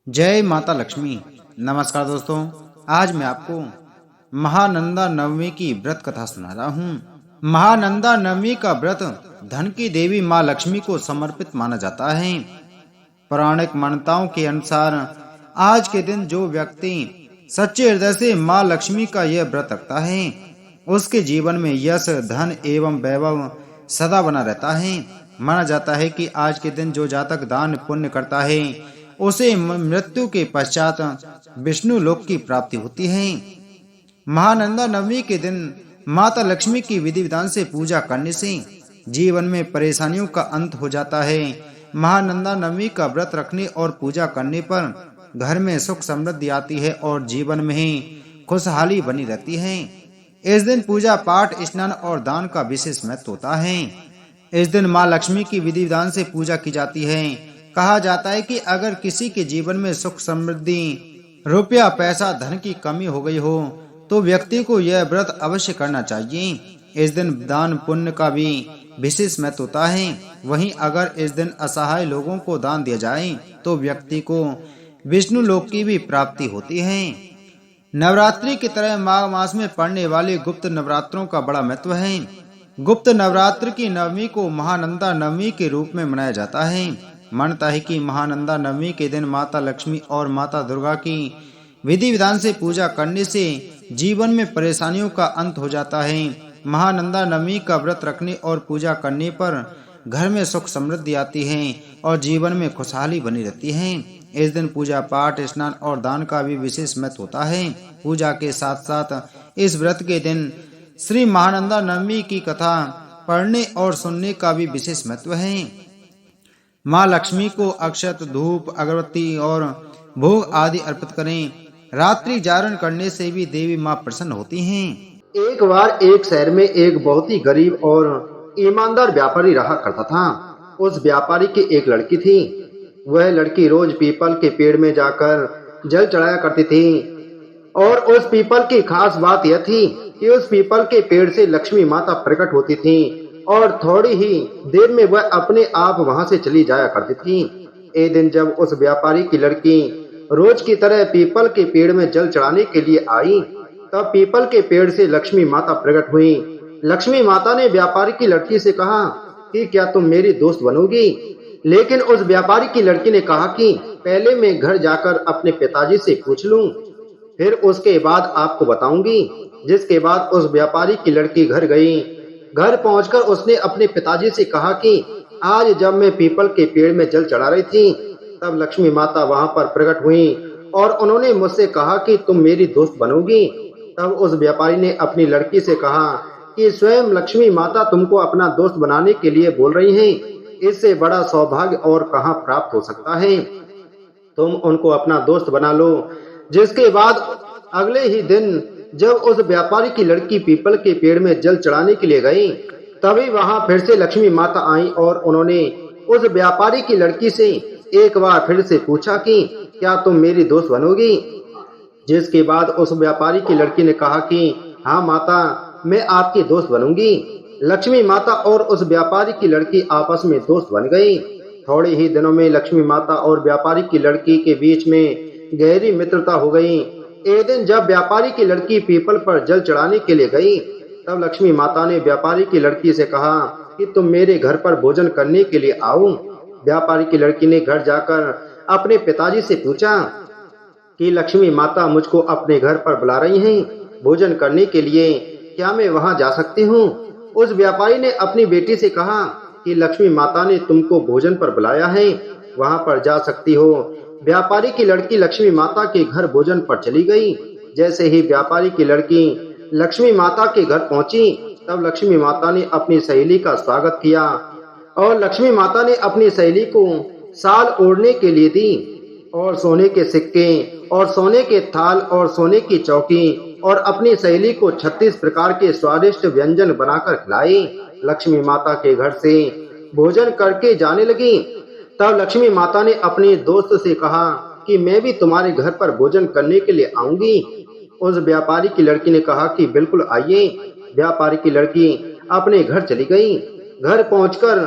जय माता लक्ष्मी। नमस्कार दोस्तों, आज मैं आपको महानंदा नवमी की व्रत कथा सुना रहा हूँ। महानंदा नवमी का व्रत धन की देवी माँ लक्ष्मी को समर्पित माना जाता है। पौराणिक मान्यताओं के अनुसार आज के दिन जो व्यक्ति सच्चे हृदय से माँ लक्ष्मी का यह व्रत रखता है, उसके जीवन में यश, धन एवं वैभव सदा बना रहता है। माना जाता है कि आज के दिन जो जातक दान पुण्य करता है, उसे मृत्यु के पश्चात विष्णु लोक की प्राप्ति होती है। महानंदा नवमी के दिन माता लक्ष्मी की विधि विधान से पूजा करने से जीवन में परेशानियों का अंत हो जाता है। महानंदा नवमी का व्रत रखने और पूजा करने पर घर में सुख समृद्धि आती है और जीवन में ही खुशहाली बनी रहती है। इस दिन पूजा पाठ, स्नान और दान का विशेष महत्व होता है। इस दिन माँ लक्ष्मी की विधि विधान से पूजा की जाती है। कहा जाता है कि अगर किसी के जीवन में सुख समृद्धि, रुपया पैसा, धन की कमी हो गई हो तो व्यक्ति को यह व्रत अवश्य करना चाहिए। इस दिन दान पुण्य का भी विशेष महत्व होता है। वहीं अगर इस दिन असहाय लोगों को दान दिया जाए तो व्यक्ति को विष्णु लोक की भी प्राप्ति होती है। नवरात्रि की तरह माघ मास में पड़ने वाले गुप्त नवरात्रों का बड़ा महत्व है। गुप्त नवरात्र की नवमी को महानंदा नवमी के रूप में मनाया जाता है। मानता है कि महानंदा नवमी के दिन माता लक्ष्मी और माता दुर्गा की विधि विधान से पूजा करने से जीवन में परेशानियों का अंत हो जाता है। महानंदा नवमी का व्रत रखने और पूजा करने पर घर में सुख समृद्धि आती है और जीवन में खुशहाली बनी रहती है। इस दिन पूजा पाठ, स्नान और दान का भी विशेष महत्व होता है। पूजा के साथ साथ इस व्रत के दिन श्री महानंदा नवमी की कथा पढ़ने और सुनने का भी विशेष महत्व है। माँ लक्ष्मी को अक्षत, धूप, अगरबत्ती और भोग आदि अर्पित करें। रात्रि जागरण करने से भी देवी माँ प्रसन्न होती हैं। एक बार एक शहर में एक बहुत ही गरीब और ईमानदार व्यापारी रहा करता था। उस व्यापारी की एक लड़की थी। वह लड़की रोज पीपल के पेड़ में जाकर जल चढ़ाया करती थी और उस पीपल की खास बात यह थी कि उस पीपल के पेड़ से लक्ष्मी माता प्रकट होती थी और थोड़ी ही देर में वह अपने आप वहां से चली जाया करती थी। एक दिन जब उस व्यापारी की लड़की रोज की तरह पीपल के पेड़ में जल चढ़ाने के लिए आई, तब पीपल के पेड़ से लक्ष्मी माता प्रकट हुई। लक्ष्मी माता ने व्यापारी की लड़की से कहा कि क्या तुम मेरी दोस्त बनोगी? लेकिन उस व्यापारी की लड़की ने कहा कि पहले मैं घर जाकर अपने पिताजी से पूछ लूं, फिर उसके बाद आपको बताऊंगी। जिसके बाद उस व्यापारी की लड़की घर गई। घर पहुंचकर उसने अपने पिताजी से कहा कि आज जब मैं पीपल के पेड़ में जल चढ़ा रही थी, तब लक्ष्मी माता वहां पर प्रकट हुई और उन्होंने मुझसे कहा कि तुम मेरी दोस्त बनोगी। तब उस व्यापारी ने अपनी लड़की से कहा कि स्वयं लक्ष्मी माता तुमको अपना दोस्त बनाने के लिए बोल रही हैं। इससे बड़ा सौभाग्य और कहां प्राप्त हो सकता है। तुम उनको अपना दोस्त बना लो। जिसके बाद अगले ही दिन जब उस व्यापारी की लड़की पीपल के पेड़ में जल चढ़ाने के लिए गई, तभी वहां फिर से लक्ष्मी माता आई और उन्होंने उस व्यापारी की लड़की से एक बार फिर से पूछा कि क्या तुम मेरी दोस्त बनोगी? जिसके बाद उस व्यापारी की लड़की ने कहा कि हाँ माता, मैं आपकी दोस्त बनूंगी। लक्ष्मी माता और उस व्यापारी की लड़की आपस में दोस्त बन गई। थोड़े ही दिनों में लक्ष्मी माता और व्यापारी की लड़की के बीच में गहरी मित्रता हो गई। एक दिन जब व्यापारी की लड़की पीपल पर जल चढ़ाने के लिए गई, तब लक्ष्मी माता ने व्यापारी की लड़की से कहा कि तुम मेरे घर पर भोजन करने के लिए आओ। व्यापारी की लड़की ने घर जाकर अपने पिताजी से पूछा कि लक्ष्मी माता मुझको अपने घर पर बुला रही हैं भोजन करने के लिए, क्या मैं वहां जा सकती हूँ? उस व्यापारी ने अपनी बेटी से कहा कि लक्ष्मी माता ने तुमको भोजन पर बुलाया है, वहां पर जा सकती हो। व्यापारी की लड़की लक्ष्मी माता के घर भोजन पर चली गई। जैसे ही व्यापारी की लड़की लक्ष्मी माता के घर पहुंची, तब लक्ष्मी माता ने अपनी सहेली का स्वागत किया और लक्ष्मी माता ने अपनी सहेली को साल ओढ़ने के लिए दी और सोने के सिक्के और सोने के थाल और सोने की चौकी और अपनी सहेली को 36 प्रकार के स्वादिष्ट व्यंजन बनाकर खिलाई। लक्ष्मी माता के घर से भोजन करके जाने लगी। तब लक्ष्मी माता ने अपने दोस्त से कहा कि मैं भी तुम्हारे घर पर भोजन करने के लिए आऊंगी। उस व्यापारी की लड़की ने कहा कि बिल्कुल आइए। व्यापारी की लड़की अपने घर चली गई। घर पहुंचकर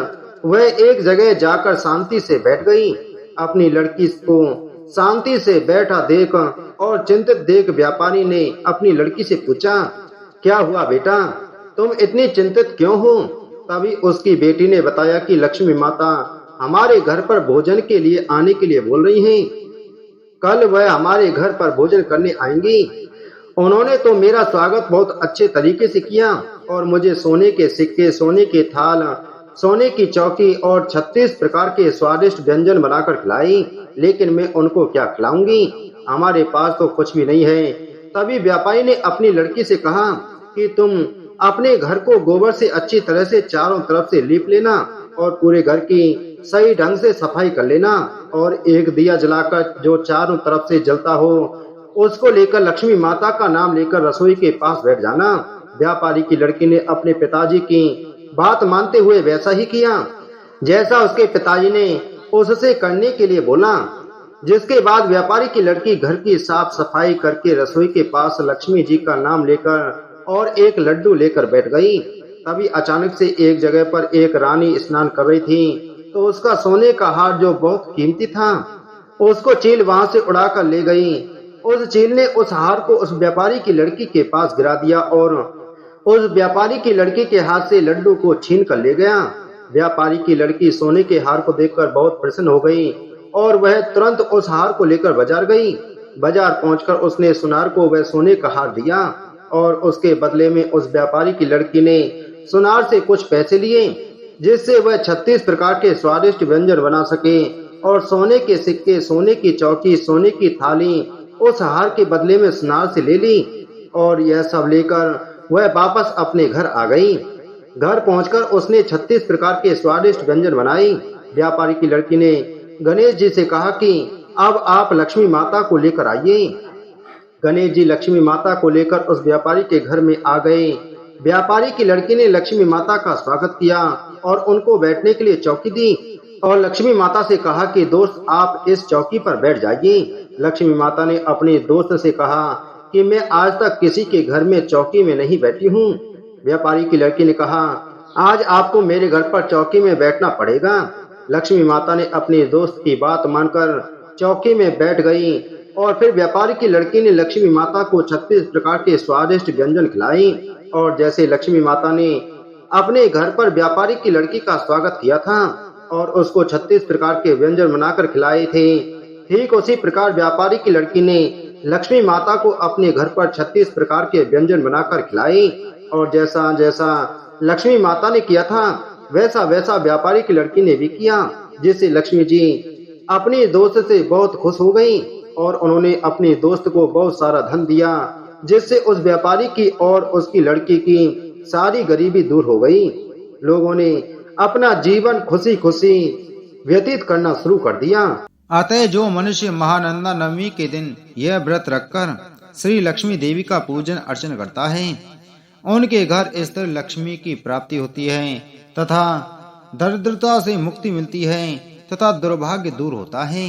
वह एक जगह जाकर शांति से बैठ गई। अपनी लड़की को शांति से बैठा देख और चिंतित देख व्यापारी ने अपनी लड़की से पूछा, क्या हुआ बेटा, तुम इतनी चिंतित क्यों हो? तभी उसकी बेटी ने बताया कि लक्ष्मी माता हमारे घर पर भोजन के लिए आने के लिए बोल रही हैं। कल वह हमारे घर पर भोजन करने आएंगी। उन्होंने तो मेरा स्वागत बहुत अच्छे तरीके से किया और मुझे सोने के सिक्के, सोने के थाल, सोने की चौकी और 36 प्रकार के स्वादिष्ट व्यंजन बनाकर खिलाई, लेकिन मैं उनको क्या खिलाऊंगी? हमारे पास तो कुछ भी नहीं है। तभी व्यापारी ने अपनी लड़की से कहा कि तुम अपने घर को गोबर से अच्छी तरह से चारों तरफ से लीप लेना और पूरे घर की सही ढंग से सफाई कर लेना और एक दिया जलाकर जो चारों तरफ से जलता हो उसको लेकर लक्ष्मी माता का नाम लेकर रसोई के पास बैठ जाना। व्यापारी की लड़की ने अपने पिताजी की बात मानते हुए वैसा ही किया जैसा उसके पिताजी ने उससे करने के लिए बोला। जिसके बाद व्यापारी की लड़की घर की साफ सफाई करके रसोई के पास लक्ष्मी जी का नाम लेकर और एक लड्डू लेकर बैठ गई। तभी अचानक से एक जगह पर एक रानी स्नान कर रही थी, तो उसका सोने का हार जो बहुत कीमती था उसको चील वहां से उड़ाकर ले गई। उस चील ने उस हार को उस व्यापारी की लड़की के पास गिरा दिया और उस व्यापारी की लड़की के हाथ से लड्डू को छीन कर ले गया। व्यापारी की लड़की सोने के हार को देखकर बहुत प्रसन्न हो गई और वह तुरंत उस हार को लेकर बाजार गई। बाजार पहुंचकर उसने सुनार को वह सोने का हार दिया और उसके बदले में उस व्यापारी की लड़की ने सुनार से कुछ पैसे लिए जिससे वह 36 प्रकार के स्वादिष्ट व्यंजन बना सके और सोने के सिक्के, सोने की चौकी, सोने की थाली उस हार के बदले में सुनार से ले ली और यह सब लेकर वह वापस अपने घर आ गई। घर पहुंचकर उसने 36 प्रकार के स्वादिष्ट व्यंजन बनाए। व्यापारी की लड़की ने गणेश जी से कहा कि अब आप लक्ष्मी माता को लेकर आइए। गणेश जी लक्ष्मी माता को लेकर उस व्यापारी के घर में आ गए। व्यापारी की लड़की ने लक्ष्मी माता का स्वागत किया और उनको बैठने के लिए चौकी दी और लक्ष्मी माता से कहा कि दोस्त आप इस चौकी पर बैठ जाइए। लक्ष्मी माता ने अपने दोस्त से कहा कि मैं आज तक किसी के घर में चौकी में नहीं बैठी हूँ। व्यापारी की लड़की ने कहा आज आपको मेरे घर पर चौकी में बैठना पड़ेगा। लक्ष्मी माता ने अपने दोस्त की बात मानकर चौकी में बैठ गई और फिर व्यापारी की लड़की ने लक्ष्मी माता को 36 प्रकार के स्वादिष्ट व्यंजन खिलाई और जैसे लक्ष्मी माता ने अपने घर पर व्यापारी की लड़की का स्वागत किया था और उसको 36 प्रकार के व्यंजन बनाकर खिलाए थे, ठीक उसी प्रकार व्यापारी की लड़की ने लक्ष्मी माता को अपने घर पर 36 प्रकार के व्यंजन बनाकर खिलाए और जैसा जैसा लक्ष्मी माता ने किया था वैसा वैसा व्यापारी की लड़की ने भी किया, जिससे लक्ष्मी जी अपने दोस्त से बहुत खुश हो गई और उन्होंने अपने दोस्त को बहुत सारा धन दिया, जिससे उस व्यापारी की और उसकी लड़की की सारी गरीबी दूर हो गई। लोगों ने अपना जीवन खुशी खुशी व्यतीत करना शुरू कर दिया। अतः जो मनुष्य महानंदा नवमी के दिन यह व्रत रखकर श्री लक्ष्मी देवी का पूजन अर्चन करता है उनके घर स्थिर लक्ष्मी की प्राप्ति होती है तथा दरिद्रता से मुक्ति मिलती है तथा दुर्भाग्य दूर होता है।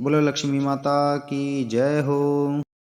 बोलो लक्ष्मी माता की जय हो।